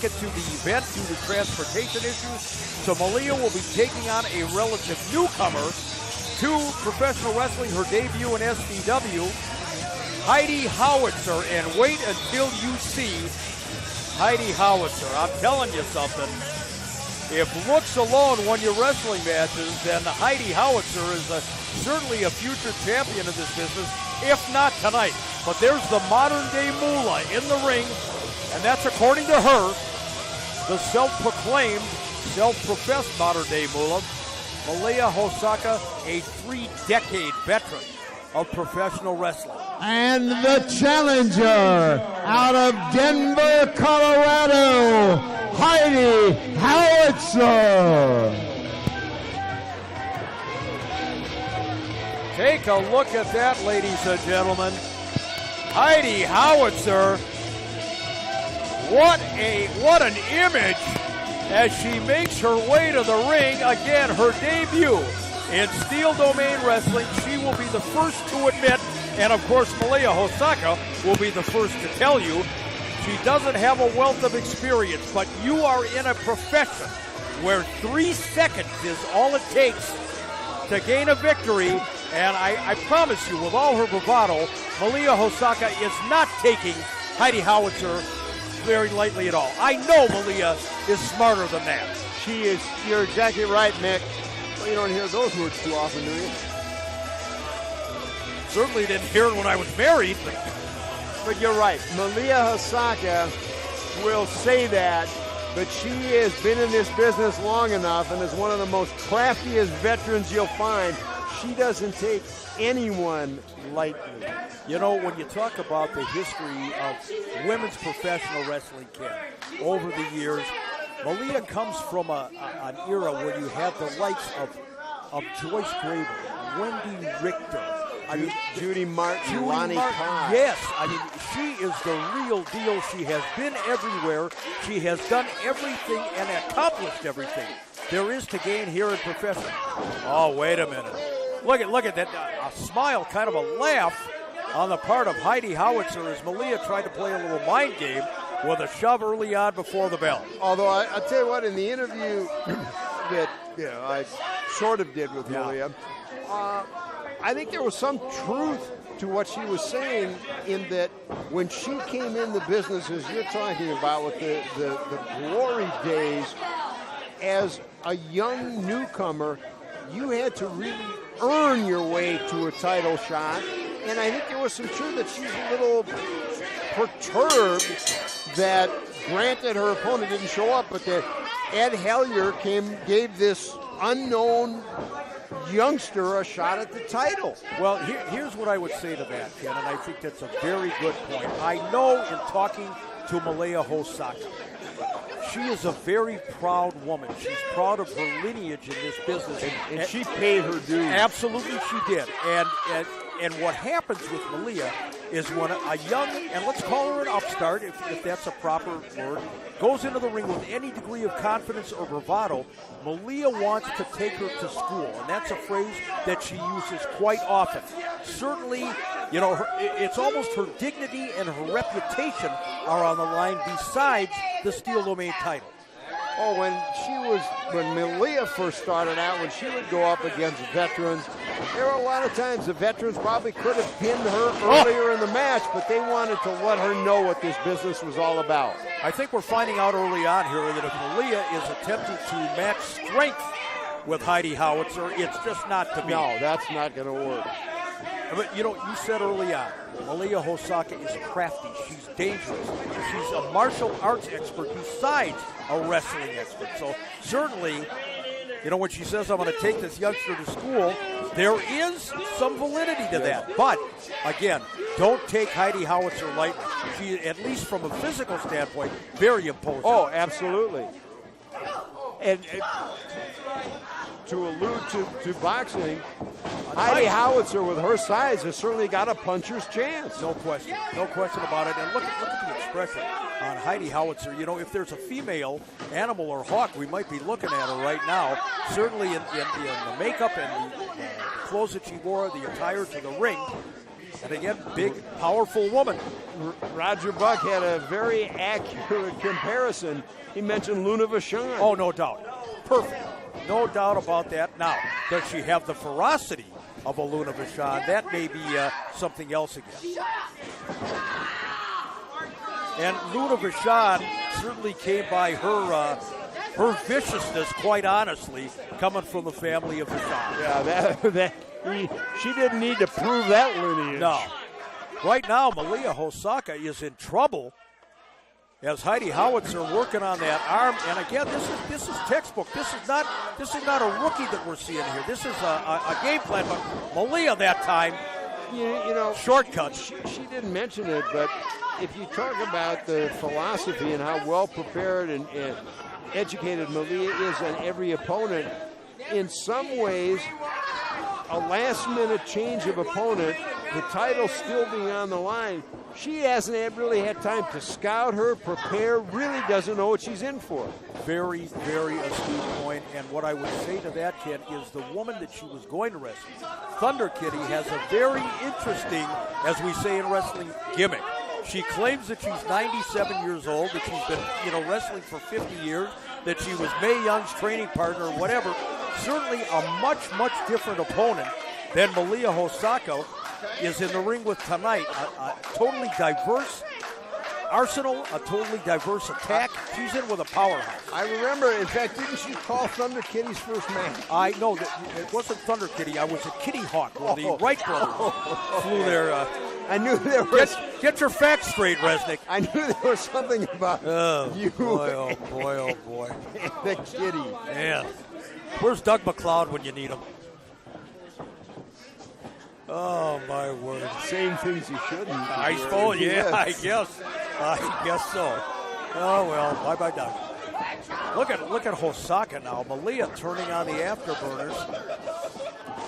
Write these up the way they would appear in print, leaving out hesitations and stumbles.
make it to the event due to transportation issues. So Malia will be taking on a relative newcomer to professional wrestling, her debut in SDW, Heidi Howitzer. And wait until you see Heidi Howitzer. I'm telling you something. If looks alone won your wrestling matches, then Heidi Howitzer is certainly a future champion of this business, if not tonight. But there's the modern-day Moolah in the ring, and that's according to her, the self-proclaimed, self-professed modern-day Moolah, Malia Hosaka, a 3-decade veteran of professional wrestling. And the challenger out of Denver, Colorado, Heidi Howitzer. Take a look at that, ladies and gentlemen. Heidi Howitzer. What an image as she makes her way to the ring. Again, her debut in Steel Domain Wrestling. She will be the first to admit, and of course Malia Hosaka will be the first to tell you, she doesn't have a wealth of experience, but you are in a profession where 3 seconds is all it takes to gain a victory. And I promise you, with all her bravado, Malia Hosaka is not taking Heidi Howitzer very lightly at all. I know Malia is smarter than that. She is. You're exactly right, Mick. Well, you don't hear those words too often, do you? Certainly didn't hear it when I was married. But you're right. Malia Hosaka will say that, but she has been in this business long enough and is one of the most craftiest veterans you'll find. She doesn't take anyone lightly. You know, when you talk about the history of women's professional wrestling, Ken, over the years, Malia comes from an era where you have the likes of Joyce Graber, Wendy Richter, Judy Martin, Lonnie Cox. Yes, I mean, she is the real deal. She has been everywhere. She has done everything and accomplished everything there is to gain here in profession. Oh, wait a minute. Look at that, a smile, kind of a laugh on the part of Heidi Howitzer as Malia tried to play a little mind game with a shove early on before the bell. Although I'll tell you what, in the interview that I sort of did with Malia, I think there was some truth to what she was saying in that when she came in the business, as you're talking about, with the glory days, as a young newcomer, you had to really earn your way to a title shot. And I think there was some truth that she's a little perturbed that, granted, her opponent didn't show up, but that Ed Hellier gave this unknown youngster a shot at the title. Well, here's what I would say to that, Ken, and I think that's a very good point. I know in talking to Malia Hosaka, she is a very proud woman. She's proud of her lineage in this business. And she paid her dues. Absolutely she did. And what happens with Malia is when a young, and let's call her an upstart, if that's a proper word, goes into the ring with any degree of confidence or bravado, Malia wants to take her to school. And that's a phrase that she uses quite often. Certainly, you know, it's almost her dignity and her reputation are on the line besides the Steel Domain title. Oh, when Malia first started out, when she would go up against veterans, there were a lot of times the veterans probably could have pinned her earlier in the match, but they wanted to let her know what this business was all about. I think we're finding out early on here that if Malia is attempting to match strength with Heidi Howitzer, it's just not to be. No, that's not going to work. But, you know, you said early on, Malia Hosaka is crafty. She's dangerous. She's a martial arts expert besides a wrestling expert. So certainly, you know, when she says, I'm going to take this youngster to school, there is some validity to that. But, again, don't take Heidi Howitzer lightly. She, at least from a physical standpoint, very imposing. Oh, absolutely. And to allude to boxing, Heidi Howitzer, with her size, has certainly got a puncher's chance. No question about it. And look at the expression on Heidi Howitzer. You know, if there's a female animal or hawk, we might be looking at her right now. Certainly in the makeup and the clothes that she wore, the attire to the ring, And again, big, powerful woman. Roger Buck had a very accurate comparison. He mentioned Luna Vachon. Oh, no doubt. Perfect. No doubt about that. Now, does she have the ferocity of a Luna Vachon? That may be something else again. And Luna Vachon certainly came by her viciousness, quite honestly, coming from the family of Vachon. Yeah, she didn't need to prove that lineage. No. Right now, Malia Hosaka is in trouble as Heidi Howitzer working on that arm. And again, this is textbook. This is not a rookie that we're seeing here. This is a game plan. But Malia that time, you know, shortcut. She didn't mention it, but if you talk about the philosophy and how well prepared and educated Malia is on every opponent, in some ways, a last-minute change of opponent, the title still being on the line, she hasn't really had time to scout her, prepare, really doesn't know what she's in for. Very, very astute point. And what I would say to that, Ken, is the woman that she was going to wrestle, Thunder Kitty, has a very interesting, as we say in wrestling, gimmick. She claims that she's 97 years old, that she's been, wrestling for 50 years, that she was Mae Young's training partner or whatever. Certainly a much, much different opponent than Malia Hosaka is in the ring with tonight. A totally diverse arsenal, a totally diverse attack. She's in with a powerhouse. I remember, in fact, didn't she call Thunder Kitty's first match? I know that it wasn't Thunder Kitty. I was at Kitty Hawk when the Wright brothers flew there. I knew there was. Get your facts straight, Resnick. I knew there was something about you. Boy, oh boy, oh boy. The Kitty. Yeah. Where's Doug McLeod when you need him? Oh, my word. Saying things you shouldn't. I suppose, yeah, I guess so. Oh, well, bye-bye, Doug. Look at Hosaka now. Malia turning on the afterburners.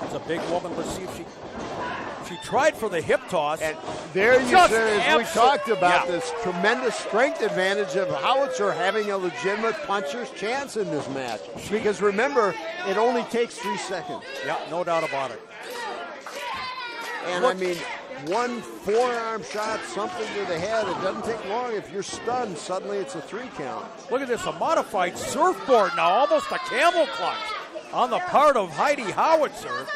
It's a big woman. Let's see if she tried for the hip toss. And there you said, we talked about this tremendous strength advantage of Howitzer having a legitimate puncher's chance in this match. Because remember, it only takes 3 seconds. Yeah, no doubt about it. And I mean, one forearm shot, something to the head, it doesn't take long. If you're stunned, suddenly it's a 3 count. Look at this, a modified surfboard now, almost a camel clutch on the part of Heidi Howitzer.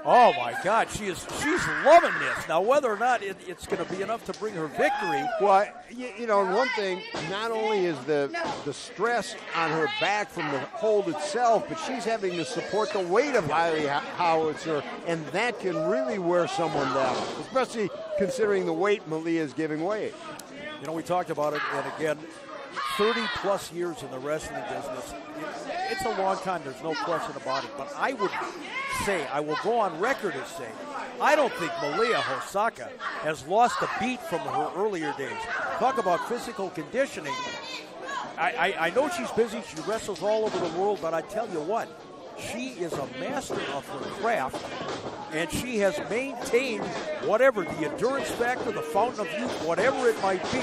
Oh my God, she's loving this. Now, whether or not it's going to be enough to bring her victory. Well, one thing, not only is the stress on her back from the hold itself, but she's having to support the weight of Heidi Howitzer, and that can really wear someone down, especially considering the weight Malia is giving away. We talked about it, and again, 30-plus years in the wrestling business. It's a long time, there's no question about it, but I will go on record as saying, I don't think Malia Hosaka has lost a beat from her earlier days. Talk about physical conditioning. I know she's busy, she wrestles all over the world, but I tell you what, she is a master of her craft, and she has maintained whatever, the endurance factor, the fountain of youth, whatever it might be,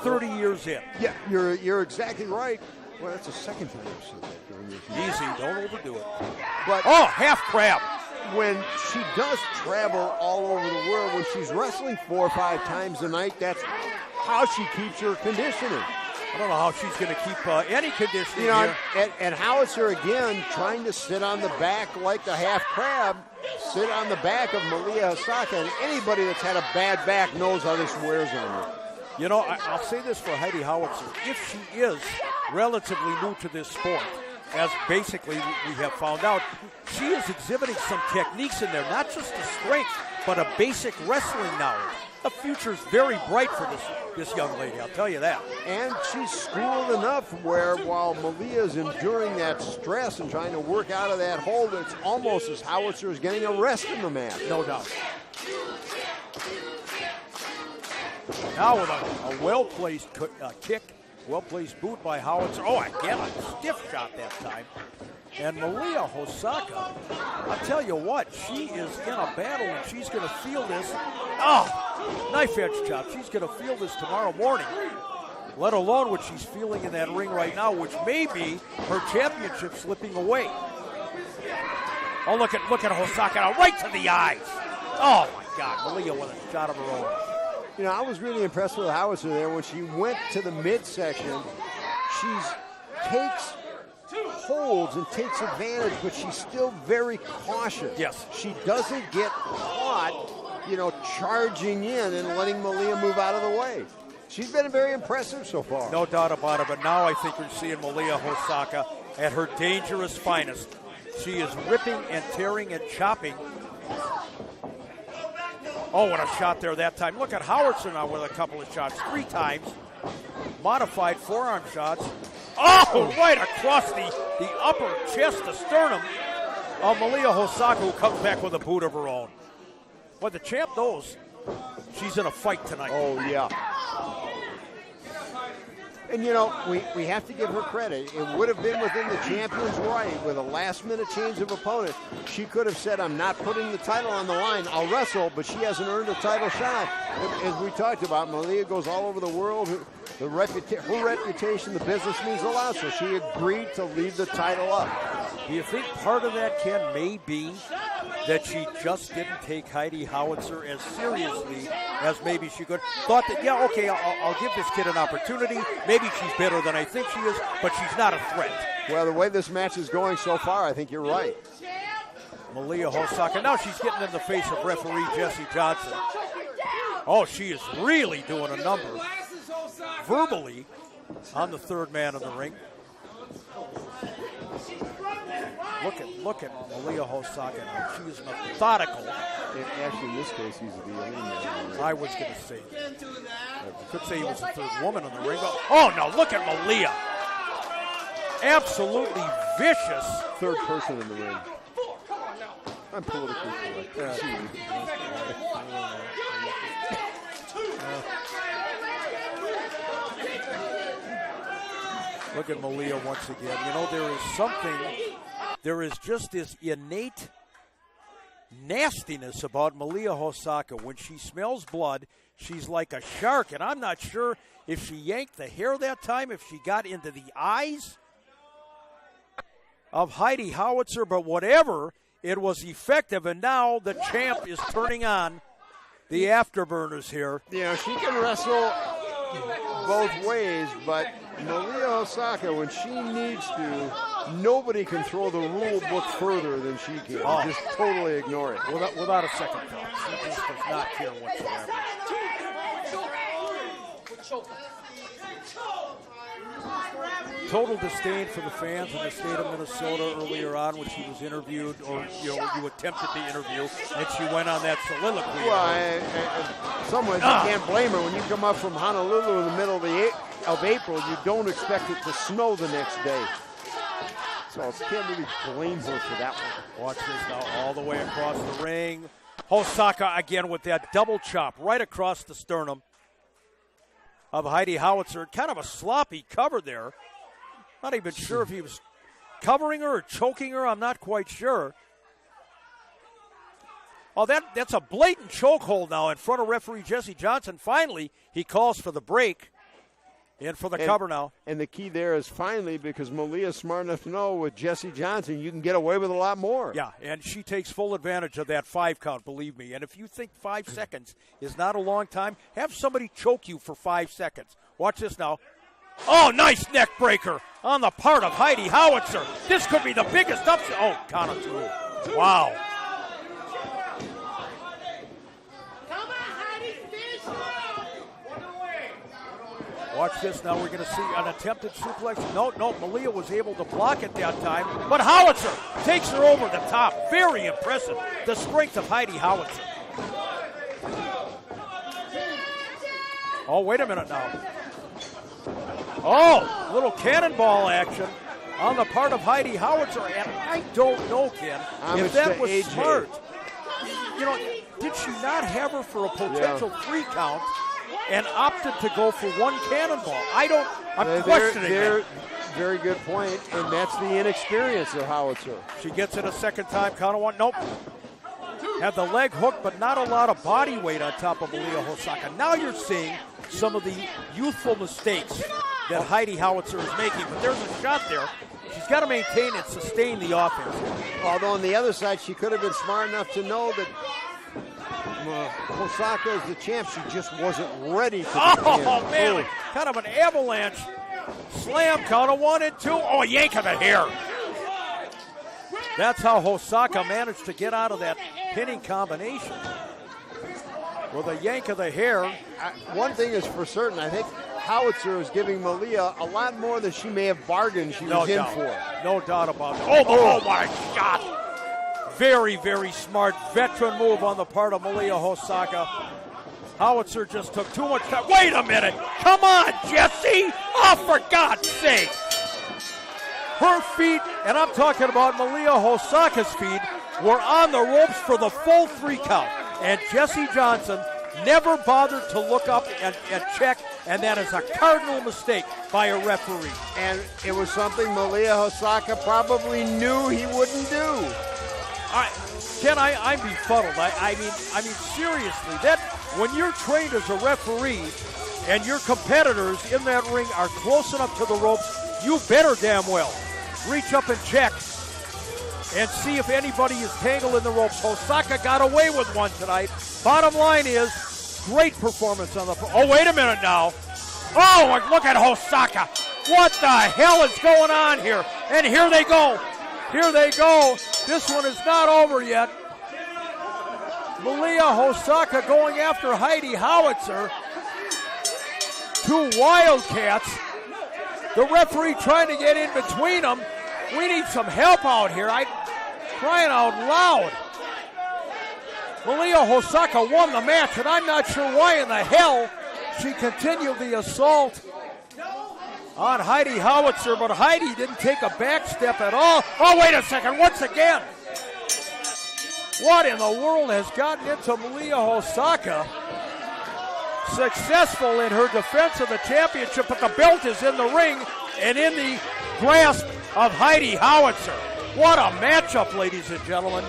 30 years in. Yeah, you're exactly right. Well, that's the second time I've said that during this year. Easy, don't overdo it. But half crab. When she does travel all over the world, when she's wrestling 4 or 5 times a night, that's how she keeps her conditioning. I don't know how she's going to keep any conditioning here. And Howitzer, again, trying to sit on the back like the half crab, sit on the back of Malia Hosaka, and anybody that's had a bad back knows how this wears on you. I'll say this for Heidi Howitzer. If she is relatively new to this sport, as basically we have found out, she is exhibiting some techniques in there, not just the strength, but a basic wrestling knowledge. The future's very bright for this young lady, I'll tell you that. And she's schooled enough where while Malia's enduring that stress and trying to work out of that hold, it's almost as Howitzer is getting a rest in the match. No doubt. Now with a well-placed kick, well-placed boot by Howitzer. Oh, again, a stiff shot that time. And Malia Hosaka, I'll tell you what, she is in a battle and she's going to feel this. Oh, knife edge chop. She's going to feel this tomorrow morning, let alone what she's feeling in that ring right now, which may be her championship slipping away. Oh, look at Hosaka now, right to the eyes. Oh, my God. Malia with a shot of her own. You know, I was really impressed with Howitzer there. When she went to the midsection, she takes holds and takes advantage, but she's still very cautious. Yes. She doesn't get caught, you know, charging in and letting Malia move out of the way. She's been very impressive so far. No doubt about it, but now I think we're seeing Malia Hosaka at her dangerous finest. She is ripping and tearing and chopping. Oh, what a shot there that time. Look at Howitzer now with a couple of shots. 3 times. Modified forearm shots. Oh, right across the upper chest, the sternum of Malia Hosaka, who comes back with a boot of her own. But the champ knows she's in a fight tonight. Oh, yeah. And, you know, we have to give her credit. It would have been within the champion's right with a last-minute change of opponent. She could have said, I'm not putting the title on the line. I'll wrestle, but she hasn't earned a title shot. As we talked about, Malia goes all over the world. Her reputation, the business means a lot, so she agreed to leave the title up. Do you think part of that, Ken, may be that she just didn't take Heidi Howitzer as seriously as maybe she could? Thought that, yeah, okay, I'll give this kid an opportunity. Maybe she's better than I think she is, but she's not a threat. Well, the way this match is going so far, I think you're right. Malia Hosaka, now she's getting in the face of referee Jesse Johnson. Oh, she is really doing a number verbally on the third man in the ring. Look at Malia Hosaka. She is methodical. Actually, in this case, he's the only man. I was going to say that. I could say he was the third woman in the ring. Oh, no, look at Malia. Absolutely vicious. Third person in the ring. I'm politically correct. Look at Malia once again. You know, there is just this innate nastiness about Malia Hosaka. When she smells blood, she's like a shark, and I'm not sure if she yanked the hair that time, if she got into the eyes of Heidi Howitzer, but whatever, it was effective, and now the champ is turning on the afterburners here. You know, she can wrestle both ways, but Malia Hosaka, when she needs to, nobody can throw the rule book further than she can. Oh. Just totally ignore it. Without a second thought. She just does not care whatsoever. Total disdain for the fans in the state of Minnesota earlier on when she was interviewed, or you attempted to interview, and she went on that soliloquy. Well, in some ways, you can't blame her. When you come up from Honolulu in the middle of April, you don't expect it to snow the next day. So I can't really blame her for that one. Watch this now, all the way across the ring. Hosaka again with that double chop right across the sternum of Heidi Howitzer. Kind of a sloppy cover there. Not even sure if he was covering her or choking her. I'm not quite sure. Oh, that's a blatant chokehold now in front of referee Jesse Johnson. Finally, he calls for the break and for the cover now. And the key there is finally, because Malia's smart enough to know with Jesse Johnson, you can get away with a lot more. Yeah, and she takes full advantage of that 5 count, believe me. And if you think 5 seconds is not a long time, have somebody choke you for 5 seconds. Watch this now. Oh, nice neck breaker on the part of Heidi Howitzer. This could be the biggest upset. Oh, count of 2. Wow. Watch this now. We're going to see an attempted suplex. No, Malia was able to block it that time. But Howitzer takes her over the top. Very impressive. The strength of Heidi Howitzer. Oh, wait a minute now. Oh, little cannonball action on the part of Heidi Howitzer. And I don't know, Ken, if that was AJ. smart. You know, did she not have her for a potential 3 count and opted to go for 1 cannonball? I'm questioning that. Very good point, and that's the inexperience of Howitzer. She gets it a second time, count of 1. Nope. Had the leg hooked, but not a lot of body weight on top of Malia Hosaka. Now you're seeing some of the youthful mistakes that Heidi Howitzer is making. But there's a shot there. She's got to maintain and sustain the offense. Although on the other side, she could have been smart enough to know that Hosaka is the champ. She just wasn't ready to man, Ooh. kind of an avalanche slam count of 1 and 2. Oh, yank of the hair. That's how Hosaka managed to get out of that pinning combination. With a yank of the hair. One thing is for certain, I think Howitzer is giving Malia a lot more than she may have bargained she was in for. No doubt about it. Oh, what a shot. Very, very smart veteran move on the part of Malia Hosaka. Howitzer just took too much time. Wait a minute. Come on, Jesse. Oh, for God's sake. Her feet, and I'm talking about Malia Hosaka's feet, were on the ropes for the full 3 count. And Jesse Johnson never bothered to look up and check, and that is a cardinal mistake by a referee. And it was something Malia Hosaka probably knew he wouldn't do. Ken, I'm befuddled. I mean, seriously, that when you're trained as a referee and your competitors in that ring are close enough to the ropes, you better damn well reach up and check and see if anybody is tangled in the ropes. Hosaka got away with one tonight. Bottom line is, great performance on the... Oh, wait a minute now. Oh, look at Hosaka. What the hell is going on here? And here they go. Here they go. This one is not over yet. Malia Hosaka going after Heidi Howitzer. 2 Wildcats. The referee trying to get in between them. We need some help out here. Crying out loud. Malia Hosaka won the match, and I'm not sure why in the hell she continued the assault on Heidi Howitzer, but Heidi didn't take a back step at all. Oh, wait a second, once again. What in the world has gotten into Malia Hosaka? Successful in her defense of the championship, but the belt is in the ring and in the grasp of Heidi Howitzer. What a matchup, ladies and gentlemen.